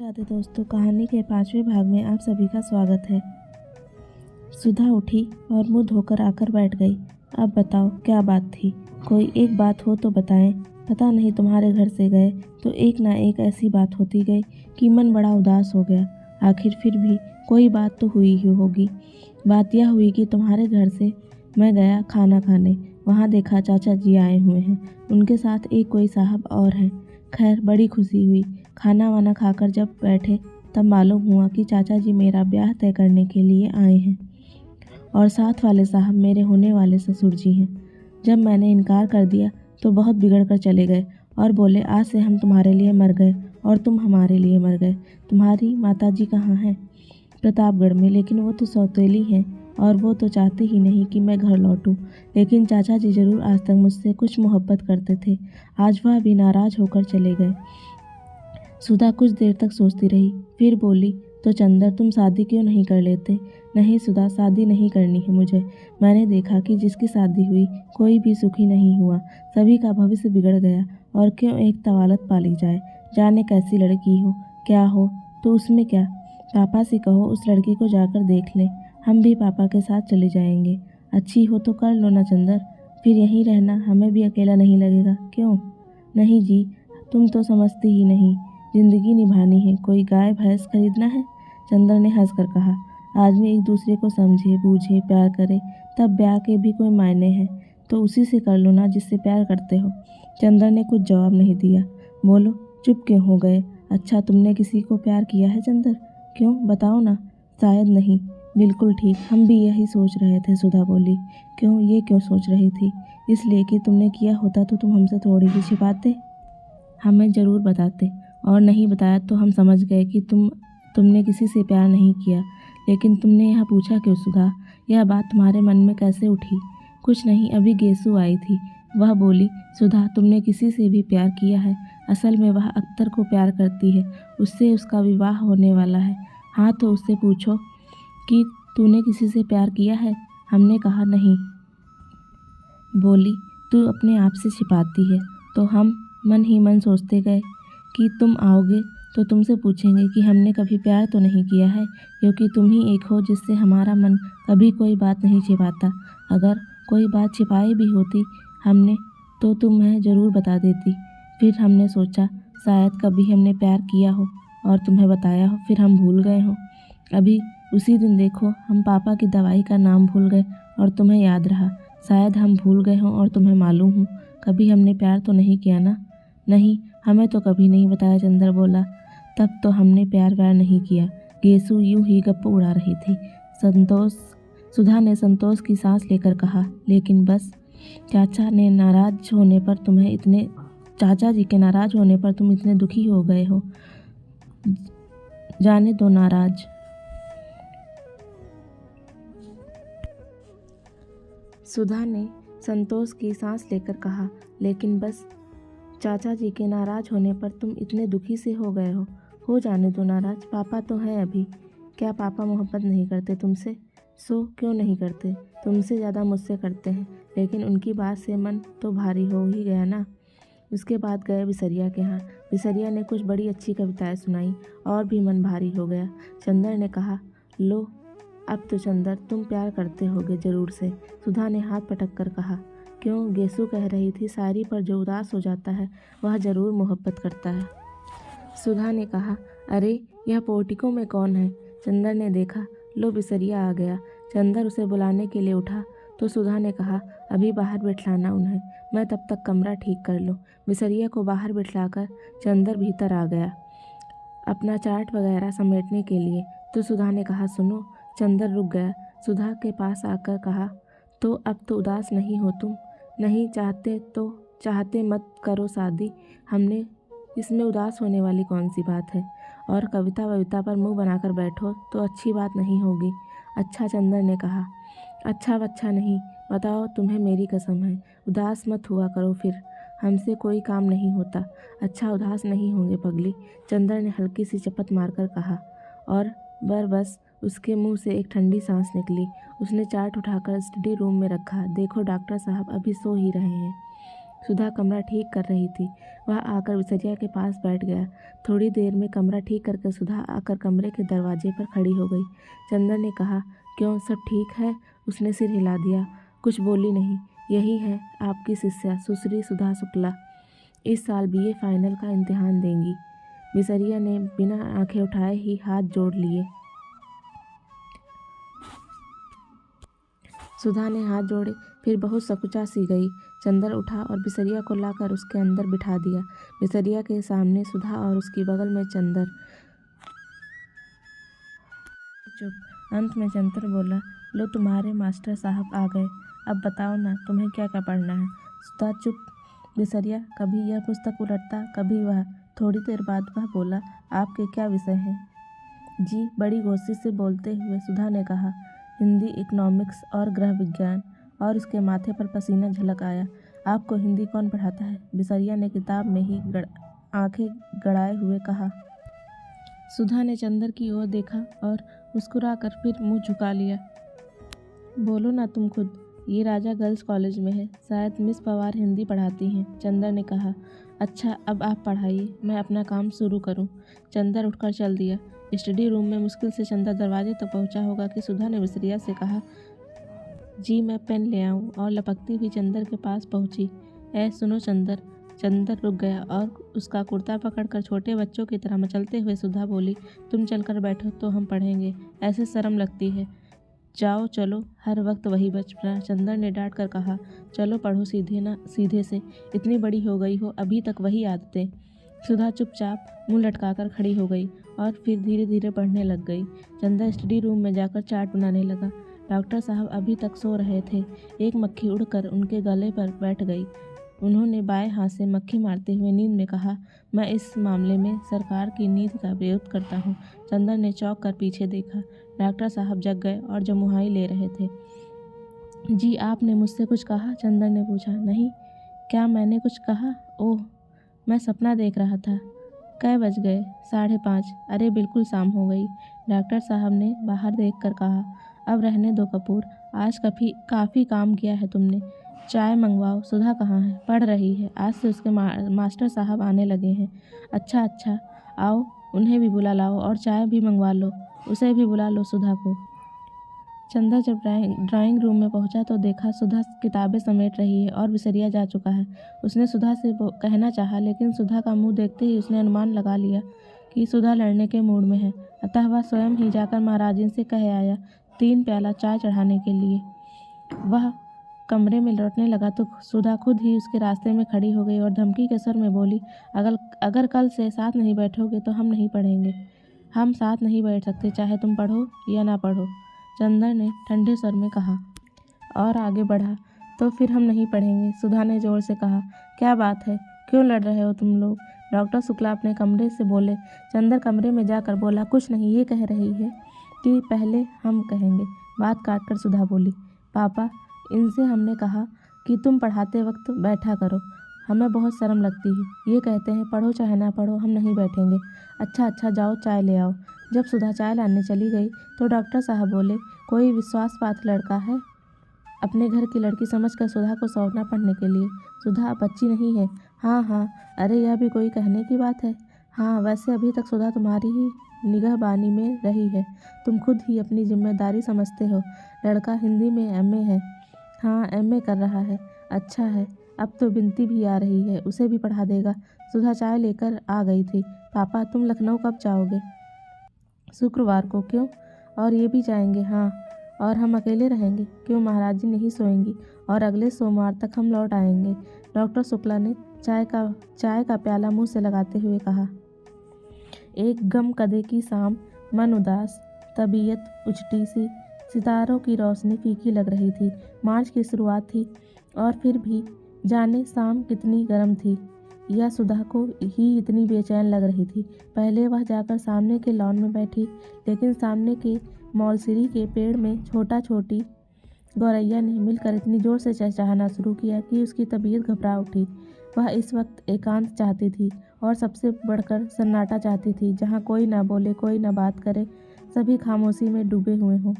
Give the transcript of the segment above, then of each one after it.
राधे दोस्तों, कहानी के 5वें भाग में आप सभी का स्वागत है। सुधा उठी और मुंह धोकर आकर बैठ गई। अब बताओ क्या बात थी? कोई एक बात हो तो बताएं। पता नहीं तुम्हारे घर से गए तो एक ना एक ऐसी बात होती गई कि मन बड़ा उदास हो गया। आखिर फिर भी कोई बात तो हुई ही होगी। बात यह हुई कि तुम्हारे घर से मैं गया खाना खाने। वहाँ देखा चाचा जी आए हुए हैं, उनके साथ एक कोई साहब और हैं। खैर बड़ी खुशी हुई। खाना वाना खाकर जब बैठे तब मालूम हुआ कि चाचा जी मेरा ब्याह तय करने के लिए आए हैं और साथ वाले साहब मेरे होने वाले ससुर जी हैं। जब मैंने इनकार कर दिया तो बहुत बिगड़ कर चले गए और बोले आज से हम तुम्हारे लिए मर गए और तुम हमारे लिए मर गए। तुम्हारी माताजी कहाँ हैं? प्रतापगढ़ में, लेकिन वो तो सौतेली हैं और वो तो चाहते ही नहीं कि मैं घर लौटूं। लेकिन चाचा जी जरूर आज तक मुझसे कुछ मोहब्बत करते थे। आज वह भी नाराज होकर चले गए। सुधा कुछ देर तक सोचती रही, फिर बोली, तो चंदर तुम शादी क्यों नहीं कर लेते? नहीं सुधा, शादी नहीं करनी है मुझे। मैंने देखा कि जिसकी शादी हुई कोई भी सुखी नहीं हुआ, सभी का भविष्य बिगड़ गया। और क्यों एक तवालत पाली जाए? जाने कैसी लड़की हो, क्या हो, तो उसमें क्या? पापा से कहो उस लड़की को जाकर देख लें। हम भी पापा के साथ चले जाएंगे। अच्छी हो तो कर लो ना चंदर, फिर यहीं रहना, हमें भी अकेला नहीं लगेगा। क्यों? नहीं जी, तुम तो समझते ही नहीं। जिंदगी निभानी है, कोई गाय भैंस खरीदना है? चंदर ने हंसकर कहा, आदमी एक दूसरे को समझे बूझे प्यार करे तब ब्याह के भी कोई मायने हैं। तो उसी से कर लो ना जिससे प्यार करते हो। चंदर ने कुछ जवाब नहीं दिया। बोलो, चुप क्यों हो गए? अच्छा, तुमने किसी को प्यार किया है चंदर? क्यों, बताओ ना। शायद नहीं। बिल्कुल ठीक, हम भी यही सोच रहे थे, सुधा बोली। क्यों, ये क्यों सोच रही थी? इसलिए कि तुमने किया होता तो तुम हमसे थोड़ी ही छिपाते, हमें ज़रूर बताते। और नहीं बताया तो हम समझ गए कि तुमने किसी से प्यार नहीं किया। लेकिन तुमने यह पूछा क्यों सुधा? यह बात तुम्हारे मन में कैसे उठी? कुछ नहीं, अभी गेसु आई थी, वह बोली, सुधा तुमने किसी से भी प्यार किया है? असल में वह अख्तर को प्यार करती है, उससे उसका विवाह होने वाला है। हाँ तो उससे पूछो कि तूने किसी से प्यार किया है? हमने कहा नहीं। बोली, तू अपने आप से छिपाती है। तो हम मन ही मन सोचते गए कि तुम आओगे तो तुमसे पूछेंगे कि हमने कभी प्यार तो नहीं किया है, क्योंकि तुम ही एक हो जिससे हमारा मन कभी कोई बात नहीं छिपाता। अगर कोई बात छिपाई भी होती हमने तो तुम्हें ज़रूर बता देती। फिर हमने सोचा शायद कभी हमने प्यार किया हो और तुम्हें बताया हो, फिर हम भूल गए हो। अभी उसी दिन देखो, हम पापा की दवाई का नाम भूल गए और तुम्हें याद रहा। शायद हम भूल गए हों और तुम्हें मालूम हो। कभी हमने प्यार तो नहीं किया ना? नहीं, हमें तो कभी नहीं बताया, चंदर बोला। तब तो हमने प्यार व्यार नहीं किया। गेसु यूं ही गप्पू उड़ा रही थी। सुधा ने संतोष की सांस लेकर कहा, लेकिन बस चाचा जी के नाराज होने पर तुम इतने दुखी हो गए हो। जाने दो नाराज। सुधा ने संतोष की सांस लेकर कहा, लेकिन बस चाचा जी के नाराज होने पर तुम इतने दुखी से हो गए हो जाने दो नाराज। पापा तो हैं अभी। क्या पापा मोहब्बत नहीं करते तुमसे? सो क्यों नहीं करते? तुमसे ज़्यादा मुझसे करते हैं। लेकिन उनकी बात से मन तो भारी हो ही गया ना। उसके बाद गए बिसरिया के यहाँ। बिसरिया ने कुछ बड़ी अच्छी कविताएं सुनाई और भी मन भारी हो गया। चंदर ने कहा, लो अब तो चंदर तुम प्यार करते होगे ज़रूर से। सुधा ने हाथ पटक कर कहा, क्यों? गेसु कह रही थी शायरी पर जो उदास हो जाता है वह ज़रूर मोहब्बत करता है। सुधा ने कहा, अरे यह पोर्टिको में कौन है? चंदर ने देखा, लो बिसरिया आ गया। चंदर उसे बुलाने के लिए उठा तो सुधा ने कहा, अभी बाहर बिठलाना उन्हें, मैं तब तक कमरा ठीक कर लूँ। बिसरिया को बाहर बिठलाकर चंदर भीतर आ गया अपना चार्ट वगैरह समेटने के लिए। तो सुधा ने कहा, सुनो। चंदर रुक गया। सुधा के पास आकर कहा, तो अब तो उदास नहीं हो तुम? नहीं चाहते तो चाहते मत करो शादी। हमने इसमें उदास होने वाली कौन सी बात है? और कविता वविता पर मुंह बनाकर बैठो तो अच्छी बात नहीं होगी। अच्छा, चंदर ने कहा, अच्छा वच्छा नहीं, बताओ तुम्हें मेरी कसम है, उदास मत हुआ करो फिर, हमसे कोई काम नहीं होता। अच्छा, उदास नहीं होंगे पगली, चंदर ने हल्की सी चपत मारकर कहा। और बस उसके मुंह से एक ठंडी सांस निकली। उसने चार्ट उठाकर स्टडी रूम में रखा। देखो डॉक्टर साहब अभी सो ही रहे हैं। सुधा कमरा ठीक कर रही थी। वह आकर विसरिया के पास बैठ गया। थोड़ी देर में कमरा ठीक करके सुधा आकर कमरे के दरवाजे पर खड़ी हो गई। चंदन ने कहा, क्यों, सब ठीक है? उसने सिर हिला दिया। कुछ बोली नहीं। यही है आपकी शिष्या सुश्री सुधा शुक्ला, इस साल बीए फाइनल का इम्तिहान देंगी। विसरिया ने बिना आंखें उठाए ही हाथ जोड़ लिए। सुधा ने हाथ जोड़े, फिर बहुत सकुचा सी गई। चंदन उठा और विसरिया को लाकर उसके अंदर बिठा दिया। विसरिया के सामने सुधा और उसकी बगल में चंदन। चुप। अंत में चंदन बोला, लो तुम्हारे मास्टर साहब आ गए, अब बताओ ना तुम्हें क्या क्या पढ़ना है। सुधा चुप। विसरिया, कभी यह पुस्तक उलटता कभी वह। थोड़ी देर बाद वह बोला, आपके क्या विषय हैं? जी, बड़ी कोशिश से बोलते हुए सुधा ने कहा, हिंदी, इकोनॉमिक्स और गृह विज्ञान। और उसके माथे पर पसीना झलक आया। आपको हिंदी कौन पढ़ाता है? विसरिया ने किताब में ही आंखें गड़ाए हुए कहा। सुधा ने चंदन की ओर देखा और मुस्कुराकर फिर मुंह झुका लिया। बोलो ना तुम खुद। ये राजा गर्ल्स कॉलेज में है, शायद मिस पवार हिंदी पढ़ाती हैं। चंदन ने कहा, अच्छा अब आप पढ़ाइए, मैं अपना काम शुरू करूं। चंदन उठकर चल दिया। स्टडी रूम में मुश्किल से चंदन दरवाजे तक पहुंचा होगा कि सुधा ने विसरिया से कहा, जी मैं पेन ले आऊं, और लपकती हुई चंदन के पास पहुंची। सुनो चंदन। चंदन रुक गया और उसका कुर्ता पकड़कर छोटे बच्चों की तरह मचलते हुए सुधा बोली, तुम चलकर बैठो तो हम पढ़ेंगे, ऐसे शर्म लगती है। जाओ चलो, हर वक्त वही बचपना। चंदन ने डांट कर कहा, चलो पढ़ो सीधे से, इतनी बड़ी हो गई हो अभी तक वही आदतें। सुधा चुपचाप मुंह लटकाकर खड़ी हो गई और फिर धीरे धीरे पढ़ने लग गई। चंदन स्टडी रूम में जाकर चार्ट बनाने लगा। डॉक्टर साहब अभी तक सो रहे थे। एक मक्खी उड़कर उनके गले पर बैठ गई। उन्होंने बाएं हाथ से मक्खी मारते हुए नींद में कहा, मैं इस मामले में सरकार की नीति का विरोध करता हूँ। चंदन ने चौंक कर पीछे देखा। डॉक्टर साहब जग गए और जमुहाई ले रहे थे। जी आपने मुझसे कुछ कहा? चंदन ने पूछा। नहीं। क्या मैंने कुछ कहा? ओह, मैं सपना देख रहा था। कै बज गए? 5:30। अरे बिल्कुल शाम हो गई। डॉक्टर साहब ने बाहर देखकर कहा, अब रहने दो कपूर, आज काफ़ी काम किया है तुमने। चाय मंगवाओ। सुधा कहाँ है? पढ़ रही है, आज से उसके मास्टर साहब आने लगे हैं। अच्छा अच्छा, आओ उन्हें भी बुला लाओ और चाय भी मंगवा लो, उसे भी बुला लो सुधा को। चंदन जब ड्राइंग रूम में पहुंचा तो देखा सुधा किताबें समेट रही है और विसरिया जा चुका है। उसने सुधा से कहना चाहा, लेकिन सुधा का मुंह देखते ही उसने अनुमान लगा लिया कि सुधा लड़ने के मूड में है। अतः वह स्वयं ही जाकर महाराजिन से कह आया 3 प्याला चाय चढ़ाने के लिए। वह कमरे में लौटने लगा तो सुधा खुद ही उसके रास्ते में खड़ी हो गई और धमकी के स्वर में बोली, अगर कल से साथ नहीं बैठोगे तो हम नहीं पढ़ेंगे। हम साथ नहीं बैठ सकते, चाहे तुम पढ़ो या ना पढ़ो। चंदन ने ठंडे स्वर में कहा और आगे बढ़ा, तो फिर हम नहीं पढ़ेंगे। सुधा ने जोर से कहा, क्या बात है, क्यों लड़ रहे हो तुम लोग? डॉक्टर शुक्ला अपने कमरे से बोले। चंदन कमरे में जाकर बोला, कुछ नहीं, ये कह रही है कि पहले हम कहेंगे। बात काट कर सुधा बोली, पापा इनसे हमने कहा कि तुम पढ़ाते वक्त बैठा करो, हमें बहुत शर्म लगती है। ये कहते हैं पढ़ो चाहे ना पढ़ो, हम नहीं बैठेंगे। अच्छा जाओ चाय ले आओ। जब सुधा चाय लाने चली गई तो डॉक्टर साहब बोले, कोई विश्वास पात्र लड़का है अपने घर की लड़की समझकर सुधा को सौंपना पढ़ने के लिए? सुधा अब बच्ची नहीं है। हाँ, अरे यह भी कोई कहने की बात है? हाँ, वैसे अभी तक सुधा तुम्हारी ही निगहबानी में रही है। तुम खुद ही अपनी जिम्मेदारी समझते हो। लड़का हिंदी में एमए है। हाँ, एमए कर रहा है। अच्छा है, अब तो बिनती भी आ रही है, उसे भी पढ़ा देगा। सुधा चाय लेकर आ गई थी। पापा तुम लखनऊ कब जाओगे? शुक्रवार को। क्यों? और ये भी जाएंगे? हाँ। और हम अकेले रहेंगे? क्यों, महाराज जी नहीं सोएंगी और अगले सोमवार तक हम लौट आएंगे। डॉक्टर शुक्ला ने चाय का प्याला मुंह से लगाते हुए कहा। एक गम कदे की शाम, मन उदास, तबीयत उचटी सी, सितारों की रोशनी फीकी लग रही थी। मार्च की शुरुआत थी और फिर भी जाने शाम कितनी गर्म थी, यह सुधा को ही इतनी बेचैन लग रही थी। पहले वह जाकर सामने के लॉन में बैठी, लेकिन सामने के मौलसिरी के पेड़ में छोटी गौरैया ने मिलकर इतनी जोर से चहचहाना शुरू किया कि उसकी तबीयत घबरा उठी। वह इस वक्त एकांत चाहती थी और सबसे बढ़कर सन्नाटा चाहती थी, जहाँ कोई ना बोले, कोई ना बात करे, सभी खामोशी में डूबे हुए हों।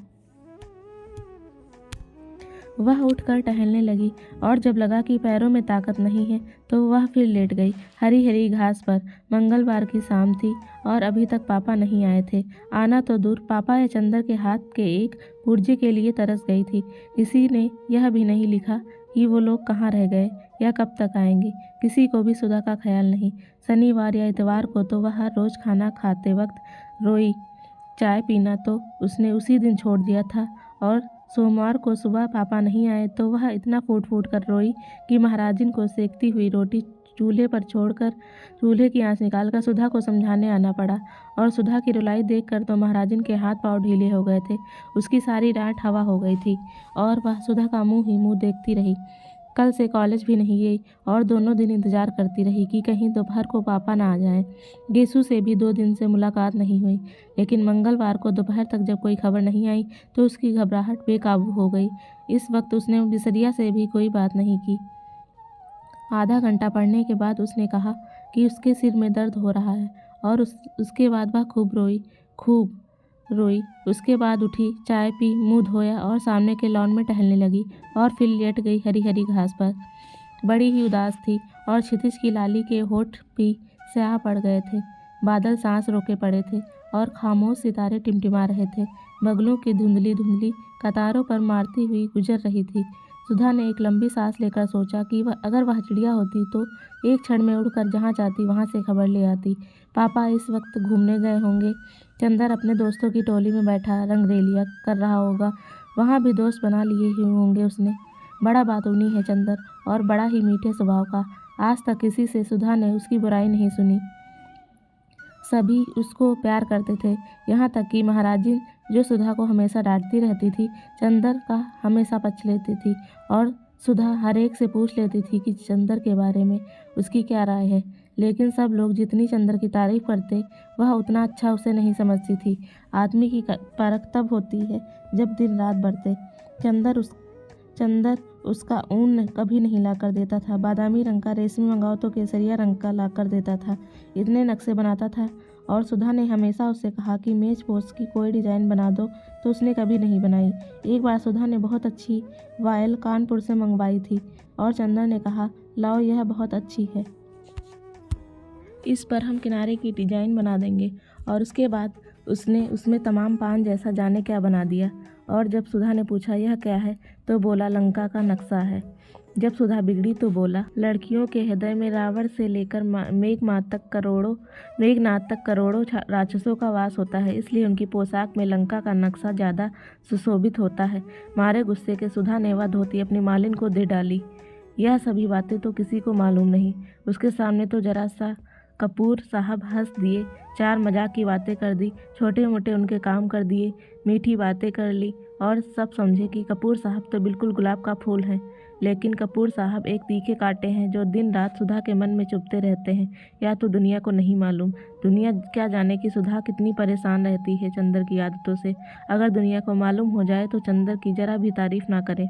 वह उठकर टहलने लगी और जब लगा कि पैरों में ताकत नहीं है तो वह फिर लेट गई हरी हरी घास पर। मंगलवार की शाम थी और अभी तक पापा नहीं आए थे। आना तो दूर, पापा या चंदर के हाथ के एक पुर्जे के लिए तरस गई थी। किसी ने यह भी नहीं लिखा कि वो लोग कहाँ रह गए या कब तक आएंगे। किसी को भी सुधा का ख्याल नहीं। शनिवार या इतवार को तो वह रोज़ खाना खाते वक्त रोई। चाय पीना तो उसने उसी दिन छोड़ दिया था और सोमवार को सुबह पापा नहीं आए तो वह इतना फूट फूट कर रोई कि महाराजिन को सेकती हुई रोटी चूल्हे पर छोड़कर चूल्हे की आंच निकालकर सुधा को समझाने आना पड़ा। और सुधा की रुलाई देखकर तो महाराजिन के हाथ पांव ढीले हो गए थे। उसकी सारी डांट हवा हो गई थी और वह सुधा का मुंह ही मुंह देखती रही। कल से कॉलेज भी नहीं गई और दोनों दिन इंतजार करती रही कि कहीं दोपहर को पापा ना आ जाएं। गेसु से भी 2 दिन से मुलाकात नहीं हुई, लेकिन मंगलवार को दोपहर तक जब कोई खबर नहीं आई तो उसकी घबराहट बेकाबू हो गई। इस वक्त उसने बिसरिया से भी कोई बात नहीं की। आधा घंटा पढ़ने के बाद उसने कहा कि उसके सिर में दर्द हो रहा है और उसके बाद वह खूब रोई। उसके बाद उठी, चाय पी, मुंह धोया और सामने के लॉन में टहलने लगी और फिर लेट गई हरी हरी घास पर। बड़ी ही उदास थी और क्षितिज की लाली के होठ भी स्याह पड़ गए थे। बादल सांस रोके पड़े थे और खामोश सितारे टिमटिमा रहे थे। बगलों की धुंधली धुंधली कतारों पर मारती हुई गुजर रही थी। सुधा ने एक लंबी सांस लेकर सोचा कि अगर वह चिड़िया होती तो एक क्षण में उड़कर जहाँ चाहती वहाँ से खबर ले आती। पापा इस वक्त घूमने गए होंगे। चंदर अपने दोस्तों की टोली में बैठा रंगरेलिया कर रहा होगा। वहाँ भी दोस्त बना लिए ही होंगे उसने। बड़ा बातूनी है चंदर और बड़ा ही मीठे स्वभाव का। आज तक किसी से सुधा ने उसकी बुराई नहीं सुनी। सभी उसको प्यार करते थे, यहाँ तक कि महाराजिन जो सुधा को हमेशा डांटती रहती थी, चंदर का हमेशा पक्ष लेती थी और सुधा हर एक से पूछ लेती थी कि चंदर के बारे में उसकी क्या राय है। लेकिन सब लोग जितनी चंदर की तारीफ करते वह उतना अच्छा उसे नहीं समझती थी। आदमी की परख तब होती है जब दिन रात बढ़ते। चंदर उसका ऊन कभी नहीं ला कर देता था। बादामी रंग का रेशमी मंगाओ तो केसरिया रंग का ला कर देता था। इतने नक्शे बनाता था और सुधा ने हमेशा उससे कहा कि मेज पोस्ट की कोई डिज़ाइन बना दो तो उसने कभी नहीं बनाई। एक बार सुधा ने बहुत अच्छी वायल कानपुर से मंगवाई थी और चंदर ने कहा, लाओ यह बहुत अच्छी है, इस पर हम किनारे की डिज़ाइन बना देंगे। और उसके बाद उसने उसमें तमाम पान जैसा जाने क्या बना दिया। और जब सुधा ने पूछा यह क्या है तो बोला लंका का नक्शा है। जब सुधा बिगड़ी तो बोला लड़कियों के हृदय में रावण से लेकर मेघनाद तक करोड़ों राक्षसों का वास होता है, इसलिए उनकी पोशाक में लंका का नक्शा ज़्यादा सुशोभित होता है। मारे गुस्से के सुधा ने वह धोती अपनी मालिन को दे डाली। यह सभी बातें तो किसी को मालूम नहीं। उसके सामने तो जरा सा कपूर साहब हंस दिए, 4 मजाक की बातें कर दी, छोटे मोटे उनके काम कर दिए, मीठी बातें कर ली और सब समझे कि कपूर साहब तो बिल्कुल गुलाब का फूल हैं। लेकिन कपूर साहब एक तीखे कांटे हैं जो दिन रात सुधा के मन में चुभते रहते हैं। या तो दुनिया को नहीं मालूम, दुनिया क्या जाने कि सुधा कितनी परेशान रहती है चंदर की आदतों से। अगर दुनिया को मालूम हो जाए तो चंदर की जरा भी तारीफ ना करें,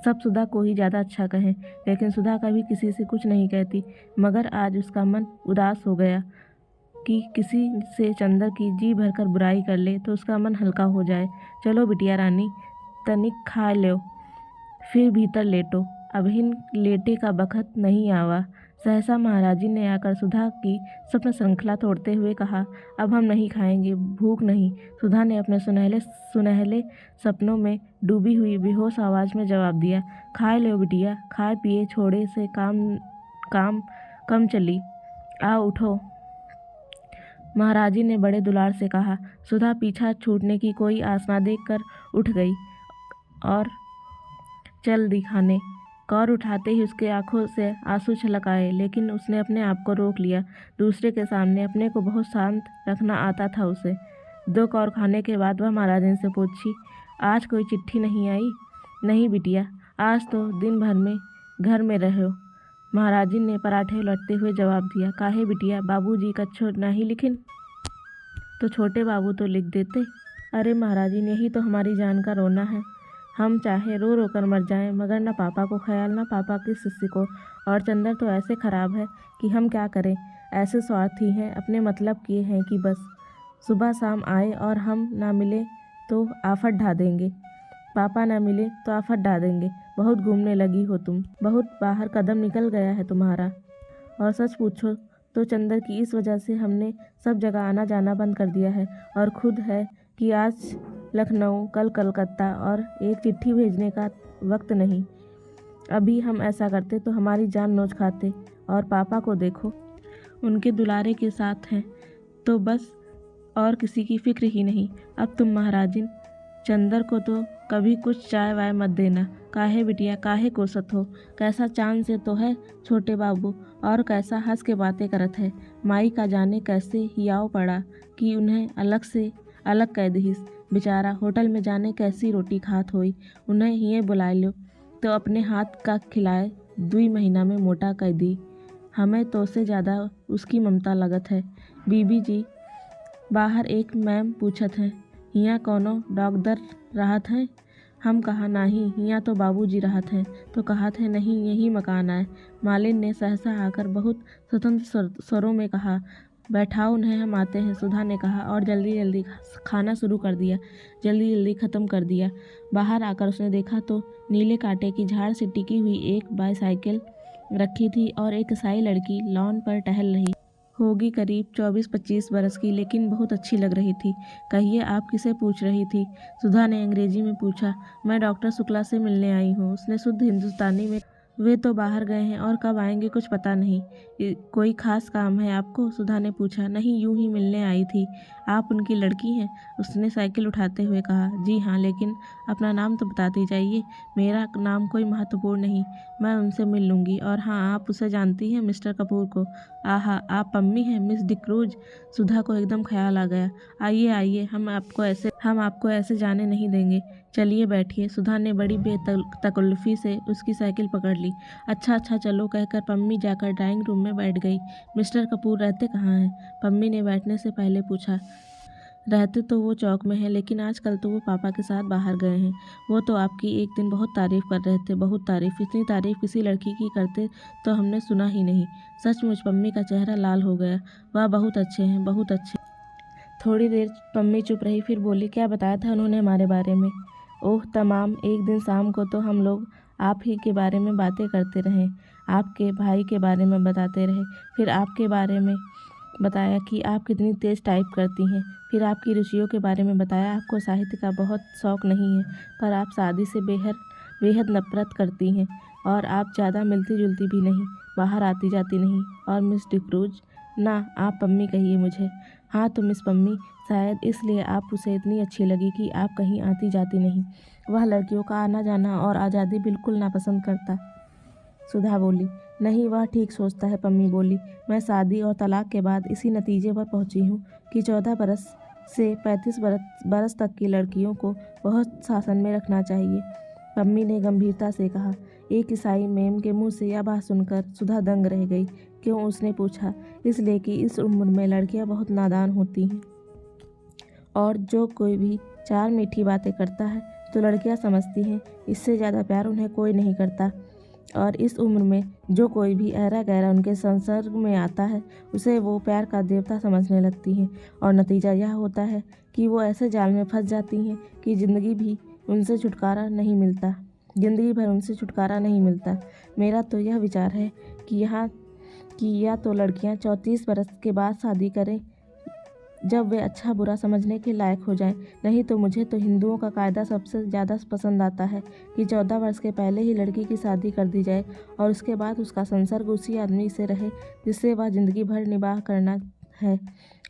सब सुधा को ही ज़्यादा अच्छा कहें। लेकिन सुधा कभी किसी से कुछ नहीं कहती, मगर आज उसका मन उदास हो गया कि किसी से चंदर की जी भरकर बुराई कर ले तो उसका मन हल्का हो जाए। चलो बिटिया रानी, तनिक खा लो फिर भीतर लेटो, अभिन लेटे का बखत नहीं आवा। सहसा महाराजी ने आकर सुधा की स्वप्न श्रृंखला तोड़ते हुए कहा, अब हम नहीं खाएंगे, भूख नहीं। सुधा ने अपने सुनहले सपनों में डूबी हुई बेहोश आवाज़ में जवाब दिया, खाए लो बिटिया, खाए पिए छोड़े से काम कम चली, आओ उठो। महाराजी ने बड़े दुलार से कहा। सुधा पीछा छूटने की कोई आस न देखकर उठ गई और चल दी खाने। कौर उठाते ही उसके आंखों से आंसू छलक आए, लेकिन उसने अपने आप को रोक लिया। दूसरे के सामने अपने को बहुत शांत रखना आता था उसे। 2 कौर खाने के बाद वह महाराजन से पूछी, आज कोई चिट्ठी नहीं आई? नहीं बिटिया, आज तो दिन भर में घर में रहो। महाराजिन ने पराठे उलटते हुए जवाब दिया, काहे बिटिया, बाबूजी कच्छो नहीं लिखिन तो छोटे बाबू तो लिख देते। अरे महाराजिन, यही तो हमारी जान का रोना है। हम चाहे रो रो कर मर जाएं, मगर न पापा को ख्याल, न पापा के शिष्य को। और चंदर तो ऐसे खराब है कि हम क्या करें। ऐसे स्वार्थी हैं, अपने मतलब किए हैं कि बस सुबह शाम आए और हम ना मिले तो आफत ढा देंगे, पापा ना मिले तो आफत ढा देंगे। बहुत घूमने लगी हो तुम, बहुत बाहर कदम निकल गया है तुम्हारा। और सच पूछो तो चंदर की इस वजह से हमने सब जगह आना जाना बंद कर दिया है। और खुद है कि आज लखनऊ, कल कलकत्ता, और एक चिट्ठी भेजने का वक्त नहीं। अभी हम ऐसा करते तो हमारी जान नोच खाते। और पापा को देखो, उनके दुलारे के साथ हैं तो बस, और किसी की फिक्र ही नहीं। अब तुम महाराजिन, चंदर को तो कभी कुछ चाय वाय मत देना। काहे बिटिया, काहे कोसत हो? कैसा चांद से तो है छोटे बाबू, और कैसा हंस के बातें करत है। माई का जाने कैसे हियाव पड़ा कि उन्हें अलग से अलग कह दीस। बेचारा होटल में जाने कैसी रोटी खात होई। उन्हें हिये बुलाए लो तो अपने हाथ का खिलाए 2 महीना में मोटा कर दी। हमें तो से ज़्यादा उसकी ममता लगत है। बीबी जी बाहर एक मैम पूछत हैं, हियाँ कौनो डॉक्टर रहत हैं? हम कहा नहीं, हियाँ तो बाबूजी रहत हैं। तो कहत है नहीं, यही मकान आए। मालिन ने सहसा आकर बहुत स्वतंत्र स्वरों में कहा, बैठाओ उन्हें, हम आते हैं। सुधा ने कहा और जल्दी जल्दी खाना शुरू कर दिया, जल्दी जल्दी ख़त्म कर दिया। बाहर आकर उसने देखा तो नीले कांटे की झाड़ से टिकी हुई एक बाईसाइकिल रखी थी और एक ईसाई लड़की लॉन पर टहल रही होगी, करीब 24-25 बरस की, लेकिन बहुत अच्छी लग रही थी। कहिए, आप किसे पूछ रही थी? सुधा ने अंग्रेजी में पूछा। मैं डॉक्टर शुक्ला से मिलने आई हूँ, उसने शुद्ध हिंदुस्तानी में। वे तो बाहर गए हैं और कब आएंगे कुछ पता नहीं। कोई खास काम है आपको? सुधा ने पूछा। नहीं, यूं ही मिलने आई थी। आप उनकी लड़की हैं? उसने साइकिल उठाते हुए कहा। जी हाँ, लेकिन अपना नाम तो बताती जाइए। मेरा नाम कोई महत्वपूर्ण नहीं, मैं उनसे मिल लूँगी। और हाँ, आप उसे जानती हैं, मिस्टर कपूर को? आहा, आप पम्मी हैं, मिस डिक्रूज? सुधा को एकदम ख्याल आ गया। आइए आइए, हम आपको ऐसे जाने नहीं देंगे। चलिए बैठिए। सुधा ने बड़ी बेतकल्लुफ़ी से उसकी साइकिल पकड़ ली। अच्छा अच्छा चलो, कहकर पम्मी जाकर ड्राइंग रूम में बैठ गई। मिस्टर कपूर रहते कहाँ हैं? पम्मी ने बैठने से पहले पूछा। रहते तो वो चौक में हैं, लेकिन आजकल तो वो पापा के साथ बाहर गए हैं। वो तो आपकी एक दिन बहुत तारीफ़ कर रहे थे, बहुत तारीफ़। इतनी तारीफ़ किसी लड़की की करते तो हमने सुना ही नहीं। सचमुच पम्मी का चेहरा लाल हो गया। वह बहुत अच्छे हैं, बहुत अच्छे। थोड़ी देर पम्मी चुप रही, फिर बोली, क्या बताया था उन्होंने हमारे बारे में? ओह तमाम, एक दिन शाम को तो हम लोग आप ही के बारे में बातें करते रहे, आपके भाई के बारे में बताते रहे, फिर आपके बारे में बताया कि आप कितनी तेज़ टाइप करती हैं, फिर आपकी रुचियों के बारे में बताया, आपको साहित्य का बहुत शौक़ नहीं है, पर आप शादी से बेहद नफ़रत करती हैं, और आप ज़्यादा मिलती जुलती भी नहीं, बाहर आती जाती नहीं। और मिस डिक्रूज? ना, आप पम्मी कहिए मुझे। हाँ तो मिस पम्मी, शायद इसलिए आप उसे इतनी अच्छी लगी कि आप कहीं आती जाती नहीं। वह लड़कियों का आना जाना और आज़ादी बिल्कुल नापसंद करता। सुधा बोली। नहीं, वह ठीक सोचता है, पम्मी बोली। मैं शादी और तलाक के बाद इसी नतीजे पर पहुंची हूँ कि 14 बरस से 35 बरस तक की लड़कियों को बहुत शासन में रखना चाहिए, पम्मी ने गंभीरता से कहा। एक ईसाई मेम के मुंह से यह बात सुनकर सुधा दंग रह गई। क्यों? उसने पूछा। इसलिए कि इस उम्र में लड़कियां बहुत नादान होती हैं, और जो कोई भी 4 मीठी बातें करता है तो लड़कियां समझती हैं इससे ज़्यादा प्यार उन्हें कोई नहीं करता, और इस उम्र में जो कोई भी ऐरा गैरा उनके संसर्ग में आता है उसे वो प्यार का देवता समझने लगती हैं, और नतीजा यह होता है कि वो ऐसे जाल में फंस जाती हैं कि ज़िंदगी भर उनसे छुटकारा नहीं मिलता। मेरा तो यह विचार है कि या तो लड़कियां 34 बरस के बाद शादी करें, जब वे अच्छा बुरा समझने के लायक हो जाएं। नहीं तो मुझे तो हिंदुओं का कायदा सबसे ज़्यादा पसंद आता है कि 14 वर्ष के पहले ही लड़की की शादी कर दी जाए, और उसके बाद उसका संसर्ग उसी आदमी से रहे जिससे वह ज़िंदगी भर निबाह करना है,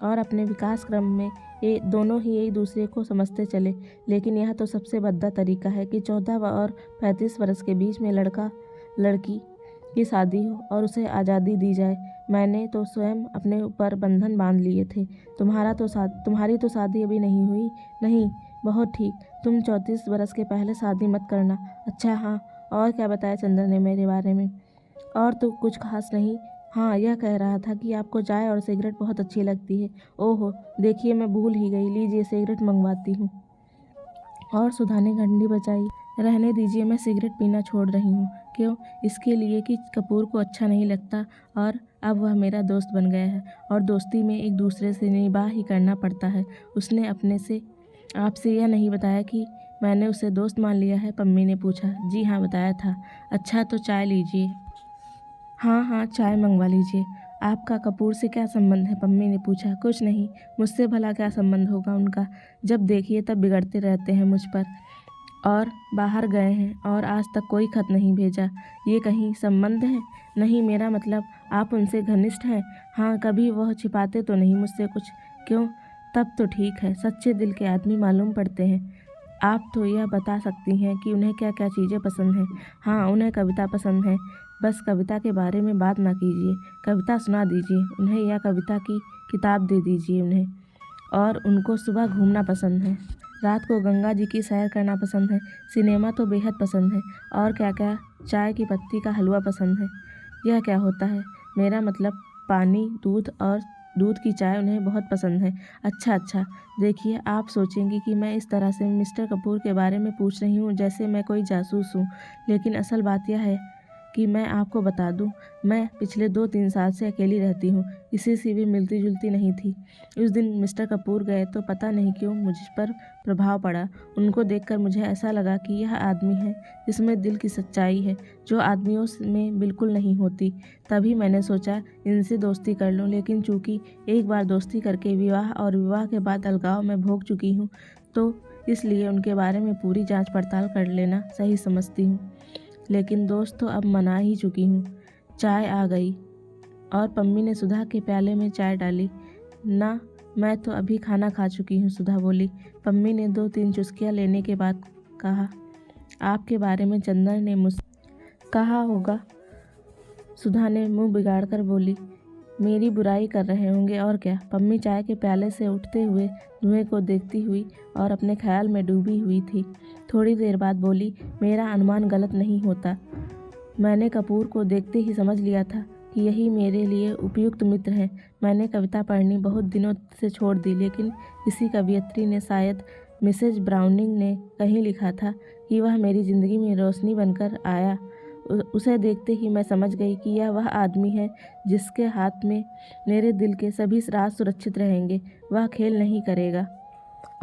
और अपने विकास क्रम में दोनों ही एक दूसरे को समझते चले। लेकिन यह तो सबसे भद्दा तरीका है कि 14 और 35 वर्ष के बीच में लड़का लड़की की शादी हो और उसे आज़ादी दी जाए। मैंने तो स्वयं अपने ऊपर बंधन बांध लिए थे। तुम्हारी तो शादी अभी नहीं हुई? नहीं। बहुत ठीक, तुम 34 बरस के पहले शादी मत करना। अच्छा हाँ, और क्या बताया चंदर ने मेरे बारे में? और तो कुछ खास नहीं। हाँ, यह कह रहा था कि आपको चाय और सिगरेट बहुत अच्छी लगती है। ओहो, देखिए मैं भूल ही गई, लीजिए सिगरेट मंगवाती हूँ। और सुधा ने घंटी बजाई। रहने दीजिए, मैं सिगरेट पीना छोड़ रही हूँ। क्यों? इसके लिए कि कपूर को अच्छा नहीं लगता, और अब वह मेरा दोस्त बन गया है, और दोस्ती में एक दूसरे से निबाह ही करना पड़ता है। उसने आपसे यह नहीं बताया कि मैंने उसे दोस्त मान लिया है? पम्मी ने पूछा। जी हाँ, बताया था। अच्छा तो चाय लीजिए। हाँ हाँ, चाय मंगवा लीजिए। आपका कपूर से क्या संबंध है? पम्मी ने पूछा। कुछ नहीं, मुझसे भला क्या संबंध होगा उनका? जब देखिए तब बिगड़ते रहते हैं मुझ पर। और बाहर गए हैं और आज तक कोई खत नहीं भेजा। ये कहीं संबंध है? नहीं, मेरा मतलब आप उनसे घनिष्ठ हैं? हाँ, कभी वह छिपाते तो नहीं मुझसे कुछ? क्यों? तब तो ठीक है, सच्चे दिल के आदमी मालूम पड़ते हैं। आप तो यह बता सकती हैं कि उन्हें क्या क्या चीज़ें पसंद हैं? हाँ, उन्हें कविता पसंद है। बस कविता के बारे में बात ना कीजिए, कविता सुना दीजिए उन्हें या कविता की किताब दे दीजिए उन्हें। और उनको सुबह घूमना पसंद है, रात को गंगा जी की सैर करना पसंद है, सिनेमा तो बेहद पसंद है। और क्या क्या? चाय की पत्ती का हलवा पसंद है। यह क्या होता है? मेरा मतलब पानी, दूध और दूध की चाय उन्हें बहुत पसंद है। अच्छा अच्छा, देखिए आप सोचेंगी कि मैं इस तरह से मिस्टर कपूर के बारे में पूछ रही हूँ जैसे मैं कोई जासूस हूँ, लेकिन असल बात यह है कि मैं आपको बता दूं, मैं पिछले 2-3 साल से अकेली रहती हूँ, किसी से भी मिलती जुलती नहीं थी। उस दिन मिस्टर कपूर गए तो पता नहीं क्यों मुझ पर प्रभाव पड़ा। उनको देखकर मुझे ऐसा लगा कि यह आदमी है जिसमें दिल की सच्चाई है, जो आदमियों में बिल्कुल नहीं होती। तभी मैंने सोचा इनसे दोस्ती कर लूँ, लेकिन चूँकि एक बार दोस्ती करके विवाह और विवाह के बाद अलगाव में भोग चुकी हूँ, तो इसलिए उनके बारे में पूरी जाँच पड़ताल कर लेना सही समझती हूँ। लेकिन दोस्त तो अब मना ही चुकी हूँ। चाय आ गई और पम्मी ने सुधा के प्याले में चाय डाली। ना, मैं तो अभी खाना खा चुकी हूँ, सुधा बोली। पम्मी ने 2-3 चुस्कियाँ लेने के बाद कहा। आपके बारे में चंदन ने मुझसे कहा होगा, सुधा ने मुंह बिगाड़ कर बोली। मेरी बुराई कर रहे होंगे और क्या? पम्मी चाय के प्याले से उठते हुए धुएं को देखती हुई और अपने ख्याल में डूबी हुई थी। थोड़ी देर बाद बोली, मेरा अनुमान गलत नहीं होता। मैंने कपूर को देखते ही समझ लिया था कि यही मेरे लिए उपयुक्त मित्र हैं। मैंने कविता पढ़नी बहुत दिनों से छोड़ दी, लेकिन किसी कवयित्री ने, शायद मिसेज ब्राउनिंग ने कहीं लिखा था कि वह मेरी ज़िंदगी में रोशनी बनकर आया। उसे देखते ही मैं समझ गई कि यह वह आदमी है जिसके हाथ में मेरे दिल के सभी राज सुरक्षित रहेंगे। वह खेल नहीं करेगा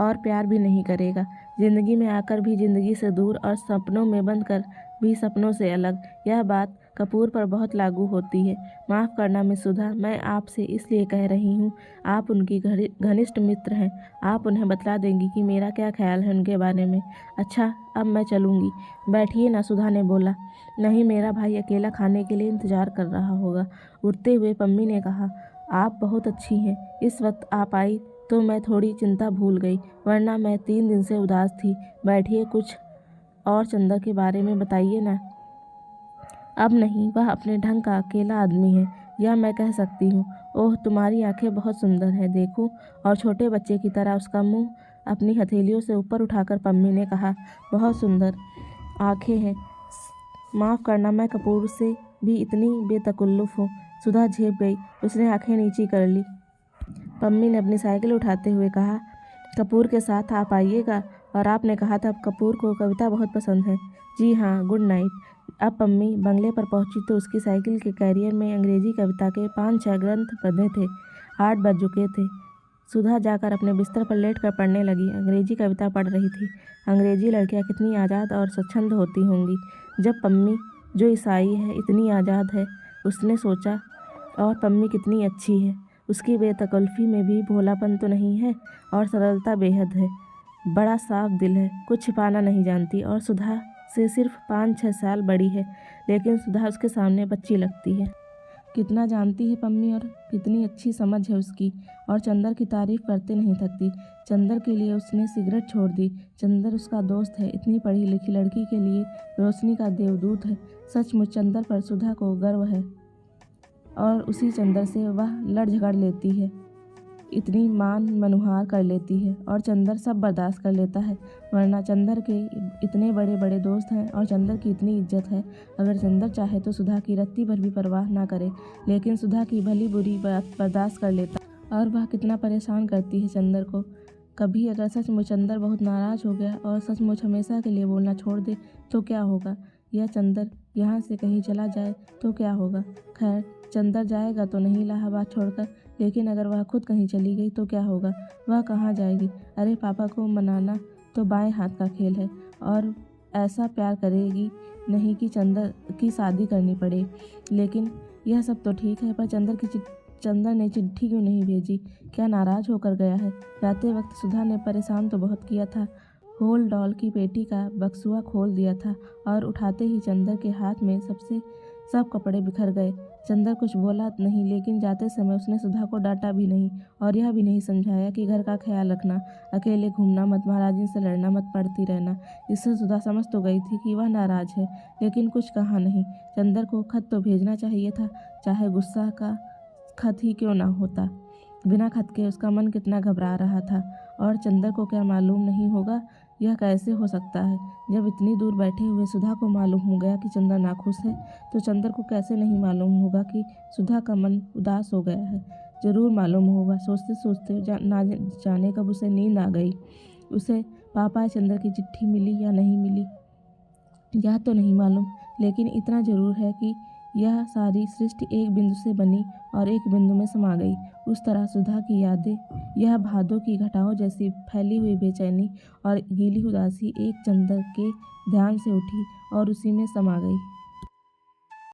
और प्यार भी नहीं करेगा, ज़िंदगी में आकर भी ज़िंदगी से दूर और सपनों में बंद कर भी सपनों से अलग। यह बात कपूर पर बहुत लागू होती है। माफ़ करना मिस सुधा, मैं आपसे इसलिए कह रही हूँ, आप उनकी घनिष्ठ मित्र हैं। आप उन्हें बतला देंगी कि मेरा क्या ख्याल है उनके बारे में। अच्छा, अब मैं चलूँगी। बैठिए ना, सुधा ने बोला। नहीं, मेरा भाई अकेला खाने के लिए इंतज़ार कर रहा होगा। उठते हुए पम्मी ने कहा, आप बहुत अच्छी हैं। इस वक्त आप आई तो मैं थोड़ी चिंता भूल गई, वरना मैं 3 दिन से उदास थी। बैठिए, कुछ और चंदर के बारे में बताइए ना। अब नहीं, वह अपने ढंग का अकेला आदमी है, यह मैं कह सकती हूँ। ओह, तुम्हारी आंखें बहुत सुंदर हैं, देखो। और छोटे बच्चे की तरह उसका मुंह अपनी हथेलियों से ऊपर उठाकर पम्मी ने कहा, बहुत सुंदर आंखें हैं। माफ़ करना, मैं कपूर से भी इतनी बेतकल्लुफ़ हूँ। सुधा झेप गई, उसने आंखें नीची कर ली। पम्मी ने अपनी साइकिल उठाते हुए कहा, कपूर के साथ आप आइएगा। और आपने कहा था कपूर को कविता बहुत पसंद है। जी हाँ, गुड नाइट। अब पम्मी बंगले पर पहुंची तो उसकी साइकिल के कैरियर में अंग्रेजी कविता के 5-6 ग्रंथ बंधे थे। 8 बज चुके थे। सुधा जाकर अपने बिस्तर पर लेट कर पढ़ने लगी। अंग्रेजी कविता पढ़ रही थी। अंग्रेजी लड़कियां कितनी आज़ाद और स्वच्छंद होती होंगी, जब पम्मी, जो ईसाई है, इतनी आज़ाद है, उसने सोचा। और पम्मी कितनी अच्छी है, उसकी बेतकल्फ़ी में भी भोलापन तो नहीं है और सरलता बेहद है। बड़ा साफ दिल है, कुछ छिपाना नहीं जानती और सुधा से सिर्फ 5-6 साल बड़ी है, लेकिन सुधा उसके सामने बच्ची लगती है। कितना जानती है पम्मी और कितनी अच्छी समझ है उसकी। और चंदर की तारीफ करते नहीं थकती। चंदर के लिए उसने सिगरेट छोड़ दी। चंदर उसका दोस्त है। इतनी पढ़ी लिखी लड़की के लिए रोशनी का देवदूत है। सचमुच चंदर पर सुधा को गर्व है और उसी चंदर से वह लड़ झगड़ लेती है, इतनी मान मनुहार कर लेती है और चंदर सब बर्दाश्त कर लेता है। वरना चंदर के इतने बड़े बड़े दोस्त हैं और चंदर की इतनी इज्जत है। अगर चंदर चाहे तो सुधा की रत्ती भर भी परवाह ना करे, लेकिन सुधा की भली बुरी बात बर्दाश्त कर लेता। और वह कितना परेशान करती है चंदर को। कभी अगर सचमुच चंदर बहुत नाराज़ हो गया और सचमुच हमेशा के लिए बोलना छोड़ दे तो क्या होगा? या चंदर यहाँ से कहीं चला जाए तो क्या होगा? खैर, चंदर जाएगा तो नहीं इलाहाबाद छोड़कर, लेकिन अगर वह खुद कहीं चली गई तो क्या होगा? वह कहाँ जाएगी? अरे, पापा को मनाना तो बाएं हाथ का खेल है और ऐसा प्यार करेगी नहीं कि चंदर की शादी करनी पड़े। लेकिन यह सब तो ठीक है, पर चंदर ने चिट्ठी क्यों नहीं भेजी? क्या नाराज होकर गया है? जाते वक्त सुधा ने परेशान तो बहुत किया था। होल डॉल की पेटी का बक्सुआ खोल दिया था और उठाते ही चंदर के हाथ में सब कपड़े बिखर गए। चंदर कुछ बोला नहीं, लेकिन जाते समय उसने सुधा को डांटा भी नहीं और यह भी नहीं समझाया कि घर का ख्याल रखना, अकेले घूमना मत, महाराजिन से लड़ना मत, पढ़ती रहना। इससे सुधा समझ तो गई थी कि वह नाराज है, लेकिन कुछ कहा नहीं। चंदर को खत तो भेजना चाहिए था, चाहे गुस्सा का खत ही क्यों ना होता। बिना खत के उसका मन कितना घबरा रहा था, और चंदर को क्या मालूम नहीं होगा? यह कैसे हो सकता है? जब इतनी दूर बैठे हुए सुधा को मालूम हो गया कि चंदर नाखुश है, तो चंदर को कैसे नहीं मालूम होगा कि सुधा का मन उदास हो गया है? जरूर मालूम होगा। सोचते सोचते ना जाने कब उसे नींद आ गई। उसे पापा चंदर की चिट्ठी मिली या नहीं मिली यह तो नहीं मालूम, लेकिन इतना जरूर है कि यह सारी सृष्टि एक बिंदु से बनी और एक बिंदु में समा गई। उस तरह सुधा की यादें, यह भादों की घटाओं जैसी फैली हुई बेचैनी और गीली उदासी एक चंदर के ध्यान से उठी और उसी में समा गई।